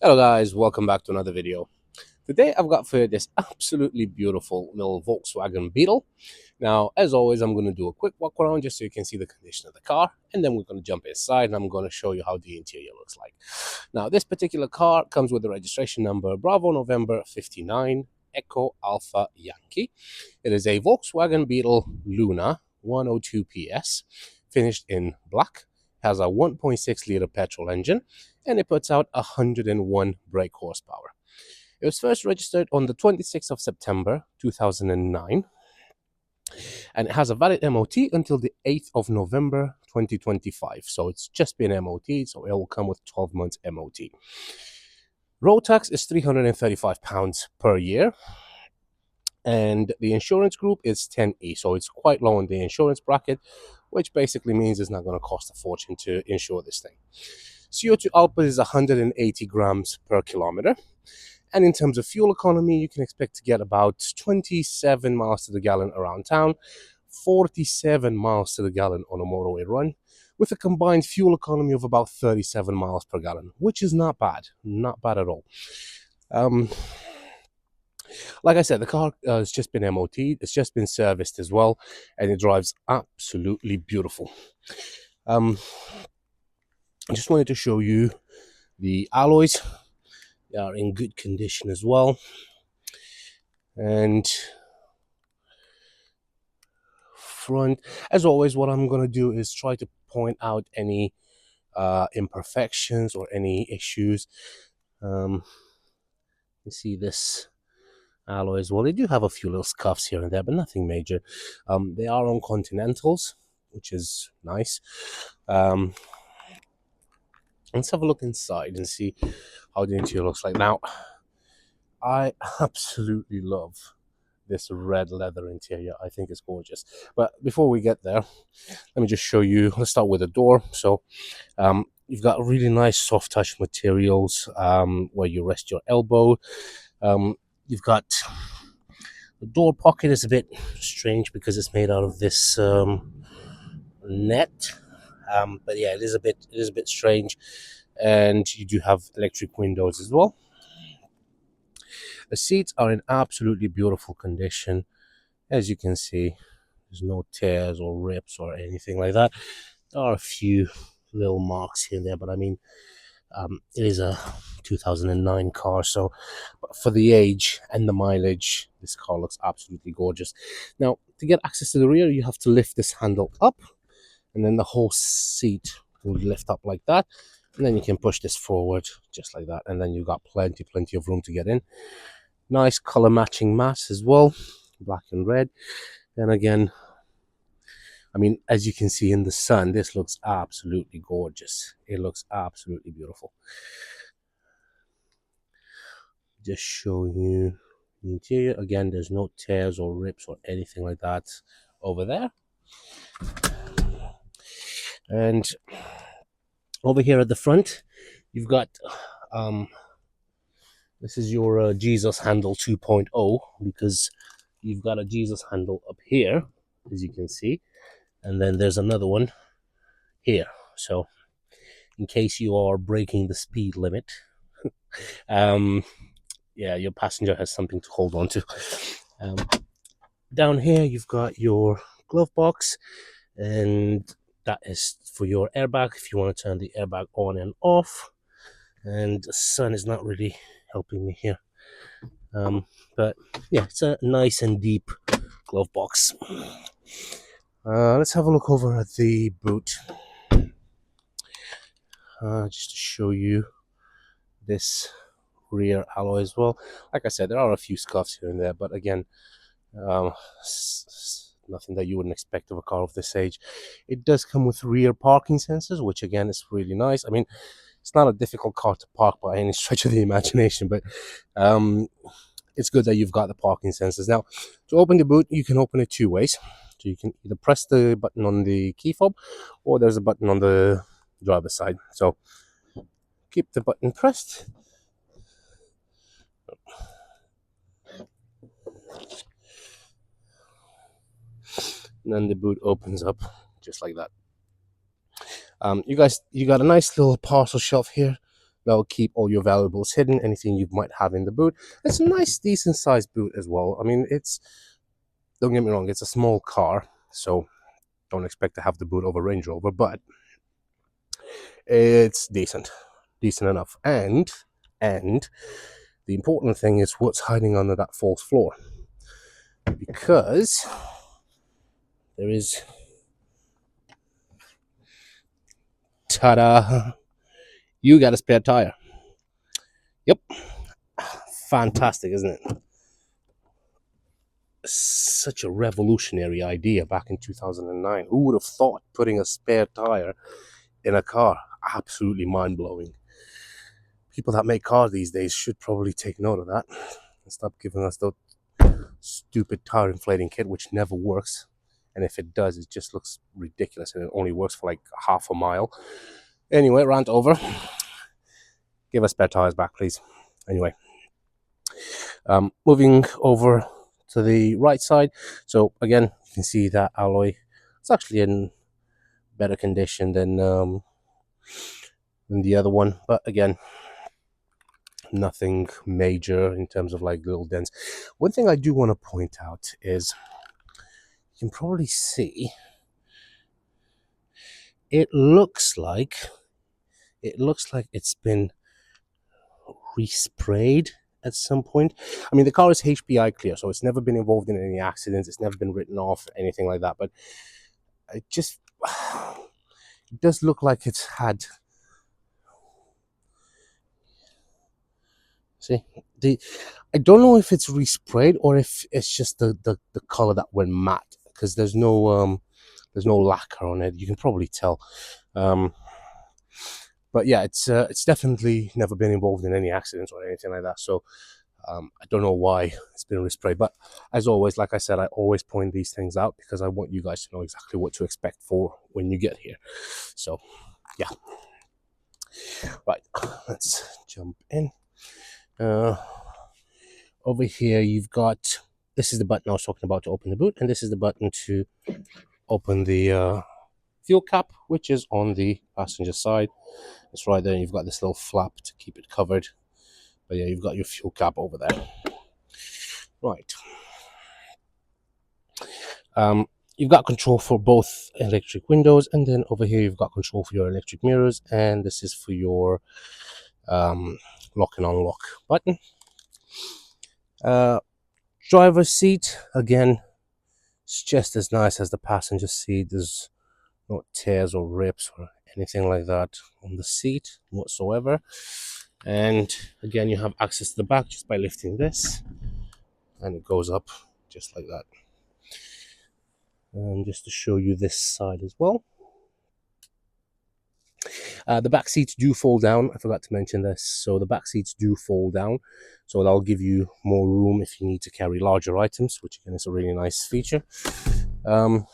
Hello guys, welcome back to another video. Today I've got for you this absolutely beautiful little Volkswagen Beetle. Now, as always, I'm going to do a quick walk around just so you can see the condition of the car, and then we're going to jump inside and I'm going to show you how the interior looks like. Now, this particular car comes with the registration number Bravo November 59 Echo Alpha Yankee. It is a Volkswagen Beetle Luna 102 PS, finished in black, has a 1.6 liter petrol engine, and it puts out 101 brake horsepower. It was first registered on the 26th of September 2009, and it has a valid MOT until the 8th of November 2025. So it's just been MOT, so it will come with 12 months MOT. Road tax is £335 per year, and the insurance group is 10E, so it's quite low in the insurance bracket, which basically means it's not going to cost a fortune to insure this thing. CO2 output is 180 grams per kilometer. And in terms of fuel economy, you can expect to get about 27 miles to the gallon around town, 47 miles to the gallon on a motorway run, with a combined fuel economy of about 37 miles per gallon, which is not bad at all. Like I said, the car has just been MOT'd, it's just been serviced as well, and it drives absolutely beautiful. I just wanted to show you the alloys. They are in good condition as well. And front, as always, what I'm going to do is try to point out any imperfections or any issues. You see this alloy as well. They do have a few little scuffs here and there, but nothing major. They are on Continentals, which is nice. Let's have a look inside and see how the interior looks like. Now, I absolutely love this red leather interior. I think it's gorgeous. But before we get there, let me just show you. Let's start with the door. So you've got really nice soft touch materials where you rest your elbow. You've got the door pocket is a bit strange because it's made out of this net. But yeah, it is a bit strange. And you do have electric windows as well. The seats are in absolutely beautiful condition. As you can see, there's no tears or rips or anything like that. There are a few little marks here and there, but I mean, it is a 2009 car, so for the age and the mileage, this car looks absolutely gorgeous. Now, to get access to the rear, you have to lift this handle up, and then the whole seat will lift up like that, and then you can push this forward just like that, and then you've got plenty of room to get in. Nice color matching mats as well, black and red. And again, I mean, as you can see in the sun, this looks absolutely gorgeous. It looks absolutely beautiful. Just showing you the interior. Again, there's no tears or rips or anything like that over there. And over here at the front, you've got this is your Jesus handle 2.0, because you've got a Jesus handle up here, as you can see, and then there's another one here. So in case you are breaking the speed limit, yeah, your passenger has something to hold on to. Down here you've got your glove box, and that is for your airbag if you want to turn the airbag on and off. And the sun is not really helping me here, but yeah, it's a nice and deep glove box. Let's have a look over at the boot, just to show you this rear alloy as well. Like I said, there are a few scuffs here and there, but again, nothing that you wouldn't expect of a car of this age. It does come with rear parking sensors, which again is really nice. I mean, it's not a difficult car to park by any stretch of the imagination, but it's good that you've got the parking sensors. Now, to open the boot, you can open it two ways. So you can either press the button on the key fob, or there's a button on the driver's side. So keep the button pressed. And then the boot opens up just like that. You got a nice little parcel shelf here. That'll keep all your valuables hidden, anything you might have in the boot. It's a nice, decent sized boot as well. I mean, don't get me wrong, it's a small car, so don't expect to have the boot of a Range Rover, but it's decent enough. And the important thing is what's hiding under that false floor, because there is, ta-da, you got a spare tire. Yep, fantastic, isn't it? Such a revolutionary idea back in 2009. Who would have thought putting a spare tire in a car? Absolutely mind-blowing. People that make cars these days should probably take note of that and stop giving us the stupid tire inflating kit, which never works. And if it does, it just looks ridiculous, and it only works for like half a mile. Anyway, rant over. Give us spare tires back, please. Anyway, moving over to the right side. So again, you can see that alloy. It's actually in better condition than the other one, but again, nothing major in terms of like little dents. One thing I do want to point out is you can probably see it looks like it's been resprayed at some point. I mean, the car is HPI clear, so it's never been involved in any accidents. It's never been written off, anything like that. But it just it does look like it's had. See, I don't know if it's resprayed or if it's just the color that went matte, because there's no lacquer on it. You can probably tell. But yeah, it's definitely never been involved in any accidents or anything like that. So I don't know why it's been resprayed. But as always, like I said, I always point these things out because I want you guys to know exactly what to expect for when you get here. So yeah. Right, let's jump in. Over here, you've got, this is the button I was talking about to open the boot, and this is the button to open the fuel cap, which is on the passenger side. It's right there. You've got this little flap to keep it covered. But yeah, you've got your fuel cap over there. Right. You've got control for both electric windows, and then over here you've got control for your electric mirrors, and this is for your lock and unlock button. Driver's seat, again, it's just as nice as the passenger seat. There's no tears or rips or anything like that on the seat whatsoever. And again, you have access to the back just by lifting this, and it goes up just like that. And just to show you this side as well, the back seats do fall down. I forgot to mention this. So the back seats do fall down, so that'll give you more room if you need to carry larger items, which again is a really nice feature. And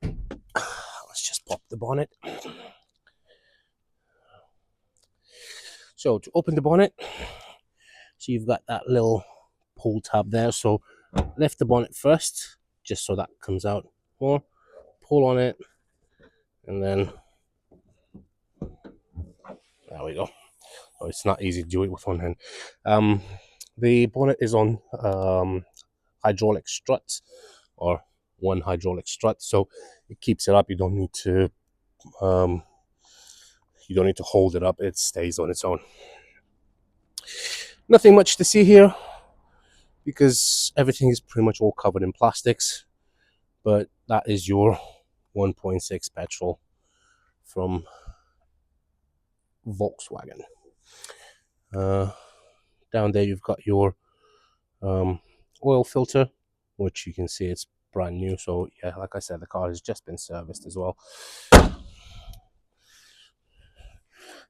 let's just pop the bonnet. So to open the bonnet, so you've got that little pull tab there. So lift the bonnet first, just so that comes out more. Pull on it, and then there we go. Oh, it's not easy to do it with one hand. The bonnet is on hydraulic struts, or one hydraulic strut, so it keeps it up. You don't need to hold it up. It stays on its own. Nothing much to see here because everything is pretty much all covered in plastics, but that is your 1.6 petrol from Volkswagen. Down there you've got your oil filter, which you can see it's brand new. So yeah, like I said, the car has just been serviced as well.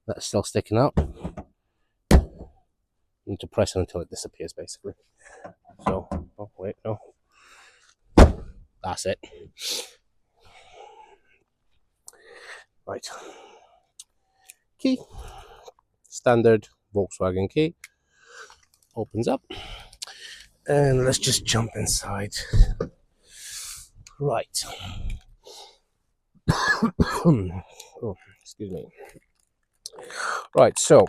That's still sticking out. You need to press it until it disappears, basically. So, oh wait, no. That's it. Right. Key. Standard Volkswagen key. Opens up. And let's just jump inside. Right. Oh, excuse me. Right, so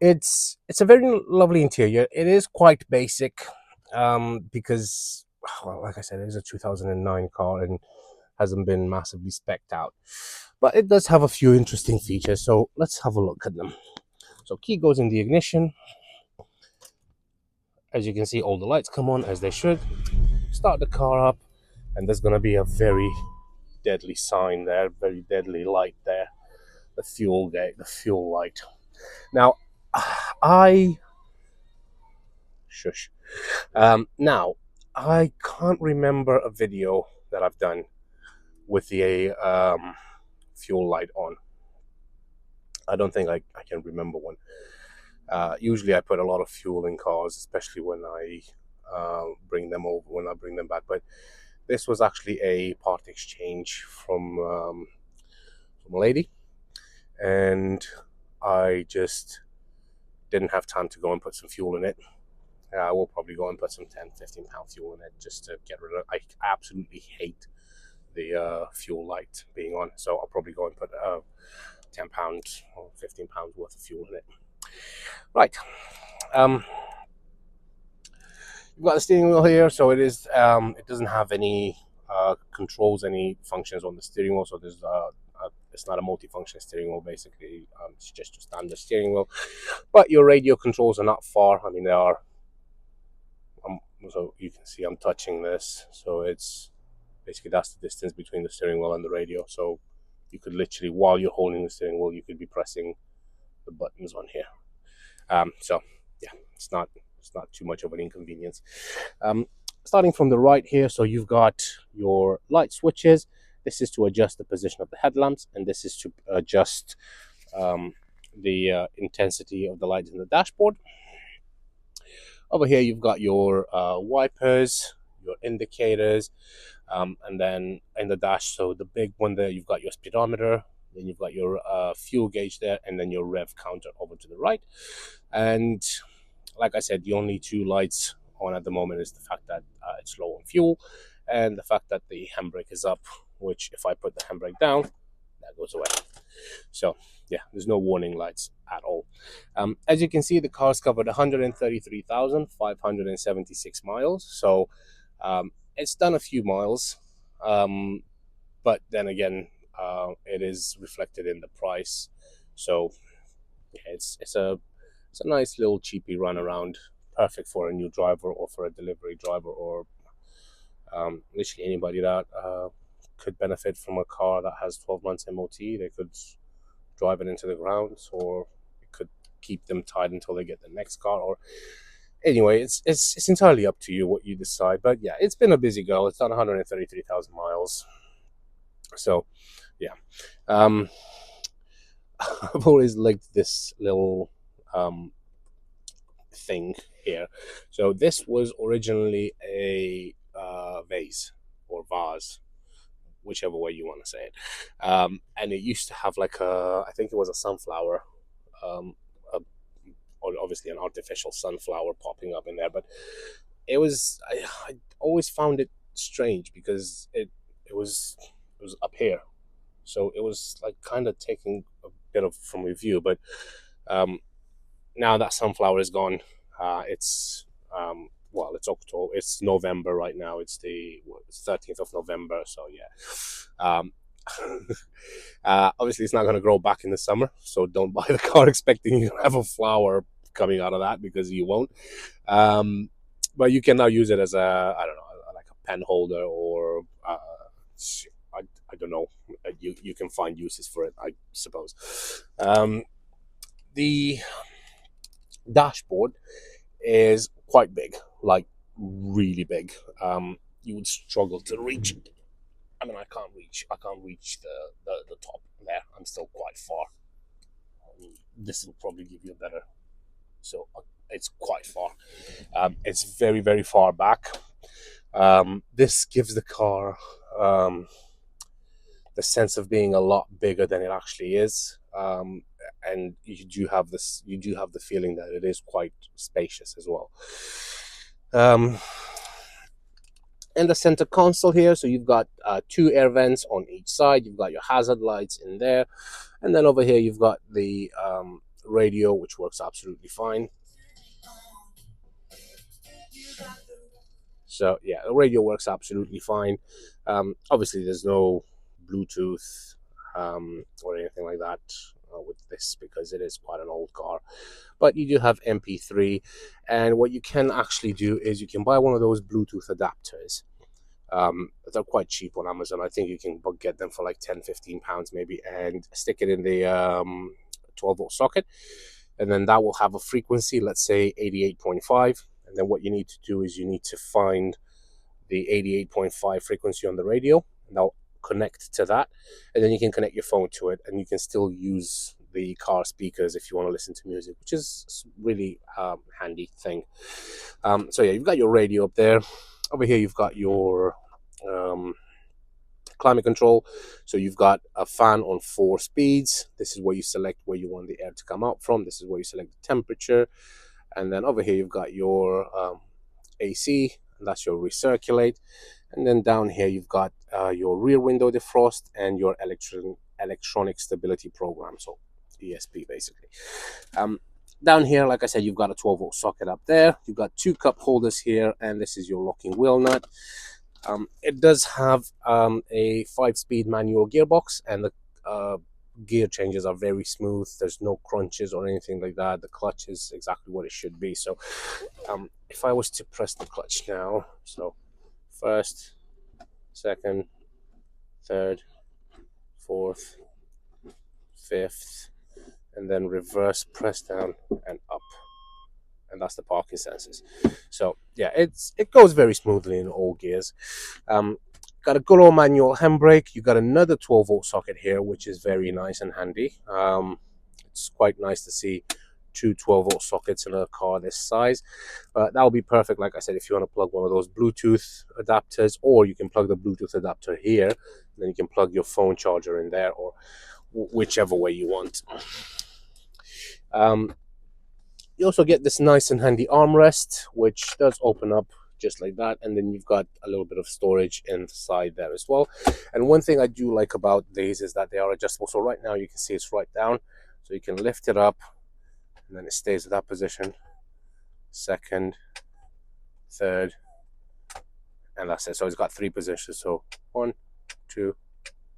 it's a very lovely interior. It is quite basic, because, well, like I said, it is a 2009 car and hasn't been massively specced out, but it does have a few interesting features. So let's have a look at them. So key goes in the ignition. As you can see, all the lights come on as they should. Start the car up, and there's going to be a very deadly sign there, very deadly light there, the fuel gate, the fuel light. Now, I shush. Now, I can't remember a video that I've done with the fuel light on. I don't think I can remember one. Usually, I put a lot of fuel in cars, especially when I bring them over, when I bring them back. But this was actually a part exchange from a lady, and I just didn't have time to go and put some fuel in it. I will probably go and put some 10-15 pound fuel in it just to get rid of it. I absolutely hate the fuel light being on, so I'll probably go and put £10 or £15 worth of fuel in it. Right. You've got the steering wheel here, so it is. It doesn't have any controls, any functions on the steering wheel. So there's it's not a multi-function steering wheel. Basically, it's just a standard steering wheel. But your radio controls are not far. I mean, they are. So you can see I'm touching this. So it's basically that's the distance between the steering wheel and the radio. So you could literally, while you're holding the steering wheel, you could be pressing the buttons on here. So yeah, it's not too much of an inconvenience. Starting from the right here, so you've got your light switches. This is to adjust the position of the headlamps, and this is to adjust the intensity of the lights in the dashboard. Over here, you've got your wipers, your indicators, and then in the dash, so the big one there, you've got your speedometer, then you've got your fuel gauge there, and then your rev counter over to the right. And like I said, the only two lights on at the moment is the fact that it's low on fuel, and the fact that the handbrake is up, which if I put the handbrake down, that goes away. So yeah, there's no warning lights at all. As you can see, the car's covered 133,576 miles. So it's done a few miles, but then again, it is reflected in the price. So yeah, it's a nice little cheapy run around, perfect for a new driver or for a delivery driver, or literally anybody that could benefit from a car that has 12 months MOT. They could drive it into the ground, or it could keep them tied until they get the next car. Or anyway, it's entirely up to you what you decide. But yeah, it's been a busy go. It's done 133,000 miles. So yeah, I've always liked this little thing here. So this was originally a vase or vase, whichever way you want to say it, and it used to have like I think it was a sunflower, obviously an artificial sunflower popping up in there. But it was I always found it strange because it was up here, so it was like kind of taking a bit of from your view. But now that sunflower is gone, it's well, it's October, it's November right now. It's the 13th of November. So yeah, obviously it's not going to grow back in the summer. So don't buy the car expecting you to have a flower coming out of that, because you won't. But you can now use it as a, I don't know, like a pen holder, or I don't know. You can find uses for it, I suppose. The dashboard is quite big, like really big. You would struggle to reach. I mean, I can't reach the top there. I'm still quite far. This will probably give you a better. So it's quite far. It's very, very far back. This gives the car the sense of being a lot bigger than it actually is. And you do have the feeling that it is quite spacious as well. And the center console here, so you've got two air vents on each side. You've got your hazard lights in there, and then over here you've got the radio, which works absolutely fine. So yeah, the radio works absolutely fine. Obviously there's no Bluetooth or anything like that with this, because it is quite an old car, but you do have MP3. And what you can actually do is you can buy one of those Bluetooth adapters. They're quite cheap on Amazon. I think you can get them for like 10-15 pounds maybe, and stick it in the 12-volt socket, and then that will have a frequency, let's say 88.5. And then what you need to do is you need to find the 88.5 frequency on the radio, and that'll connect to that, and then you can connect your phone to it, and you can still use the car speakers if you want to listen to music, which is really handy thing. So yeah, you've got your radio up there. Over here you've got your climate control. So you've got a fan on 4 speeds. This is where you select where you want the air to come out from. This is where you select the temperature. And then over here you've got your AC, and that's your recirculate. And then down here you've got your rear window defrost and your electronic stability program, so ESP basically. Down here, like I said, you've got a 12-volt socket up there. You've got 2 cup holders here, and this is your locking wheel nut. It does have a 5-speed manual gearbox, and the gear changes are very smooth. There's no crunches or anything like that. The clutch is exactly what it should be. So if I was to press the clutch now, so first, second, third, fourth, fifth, and then reverse, press down and up, and that's the parking sensors. So yeah, it goes very smoothly in all gears. Got a good old manual handbrake. You got another 12-volt socket here, which is very nice and handy. It's quite nice to see 2 12-volt sockets in a car this size. But that will be perfect, like I said, if you want to plug one of those Bluetooth adapters, or you can plug the Bluetooth adapter here, and then you can plug your phone charger in there, or whichever way you want. You also get this nice and handy armrest, which does open up just like that, and then you've got a little bit of storage inside there as well. And one thing I do like about these is that they are adjustable. So right now you can see it's right down, so you can lift it up, and then it stays at that position. Second, third, and that's it. So it's got 3 positions. So 1, 2,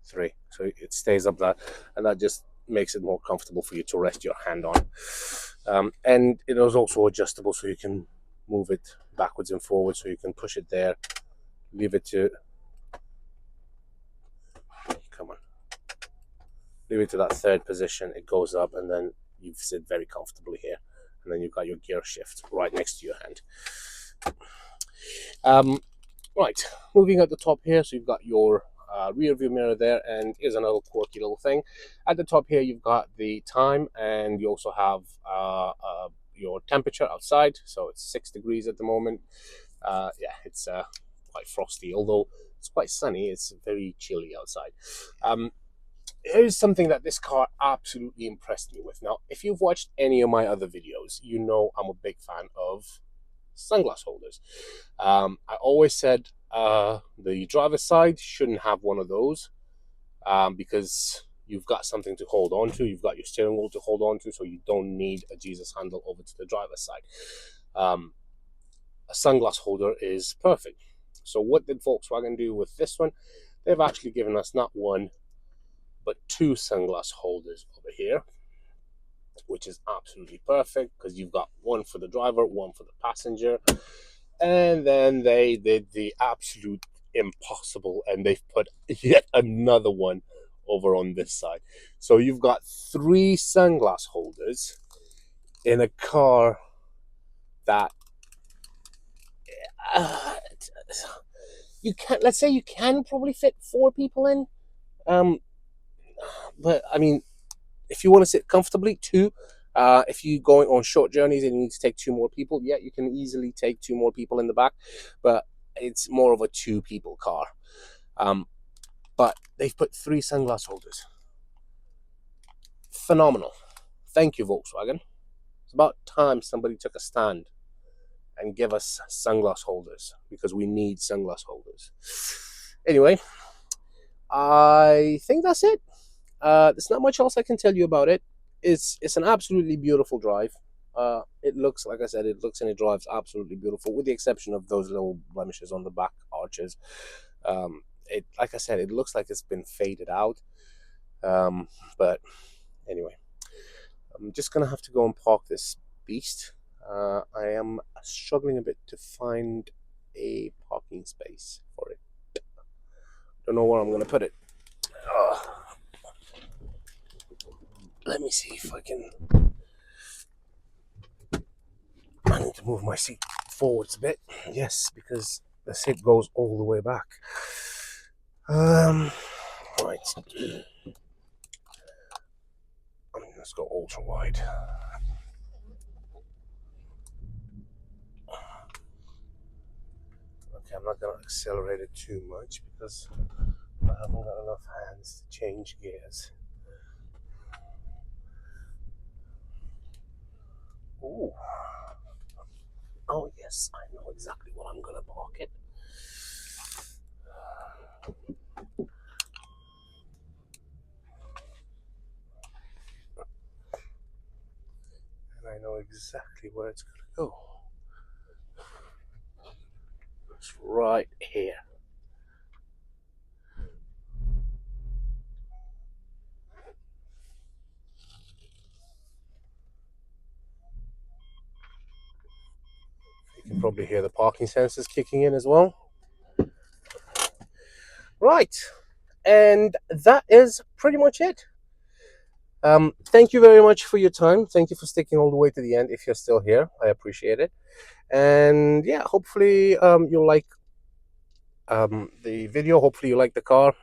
3. So it stays up that, and that just makes it more comfortable for you to rest your hand on. And it is also adjustable, so you can move it backwards and forwards. So you can push it there, leave it to, leave it to that 3rd position. It goes up, and then you sit very comfortably here, and then you've got your gear shift right next to your hand. Right, moving at the top here, so you've got your rear view mirror there, and here's another quirky little thing. At the top here you've got the time, and you also have your temperature outside, so it's 6 degrees at the moment. Yeah, it's quite frosty, although it's quite sunny. It's very chilly outside. Here's something that this car absolutely impressed me with. Now, if you've watched any of my other videos, you know I'm a big fan of sunglass holders. I always said the driver's side shouldn't have one of those because you've got something to hold on to. You've got your steering wheel to hold on to, so you don't need a Jesus handle over to the driver's side. A sunglass holder is perfect. So what did Volkswagen do with this one? They've actually given us not one, but 2 sunglass holders over here, which is absolutely perfect, because you've got one for the driver, one for the passenger. And then they did the absolute impossible, and they've put yet another one over on this side. So you've got 3 sunglass holders in a car that you can, let's say you can probably fit 4 people in. But I mean, if you want to sit comfortably, 2. If you're going on short journeys and you need to take 2 more people, yeah, you can easily take 2 more people in the back, but it's more of a 2-people car. But they've put 3 sunglass holders. Phenomenal. Thank you, Volkswagen. It's about time somebody took a stand and give us sunglass holders, because we need sunglass holders. Anyway, I think that's it. There's not much else I can tell you about it. It's an absolutely beautiful drive. It looks, like I said, it looks and it drives absolutely beautiful, with the exception of those little blemishes on the back arches. It, like I said, it looks like it's been faded out. But anyway, I'm just gonna have to go and park this beast. I am struggling a bit to find a parking space for it. Don't know where I'm gonna put it. Let me see if I can. I need to move my seat forwards a bit. Yes, because the seat goes all the way back. Right. Let's go ultra wide. Okay, I'm not going to accelerate it too much because I haven't got enough hands to change gears. Ooh. Oh yes, I know exactly what I'm going to park it. And I know exactly where it's going to go. It's right here. You can probably hear the parking sensors kicking in as well. Right, and that is pretty much it. Thank you very much for your time. Thank you for sticking all the way to the end. If you're still here, I appreciate it. And yeah, hopefully you'll like the video. Hopefully you like the car.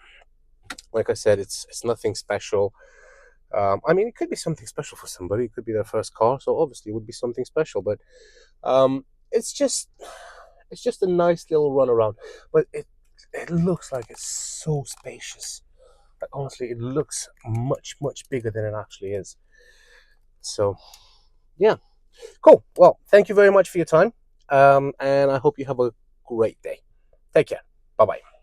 Like I said, it's nothing special. I mean, it could be something special for somebody. It could be their first car, so obviously it would be something special. But it's just a nice little run around. But it looks like it's so spacious. Like, honestly, it looks much bigger than it actually is. So yeah, cool. Well, thank you very much for your time, and I hope you have a great day. Take care. Bye bye.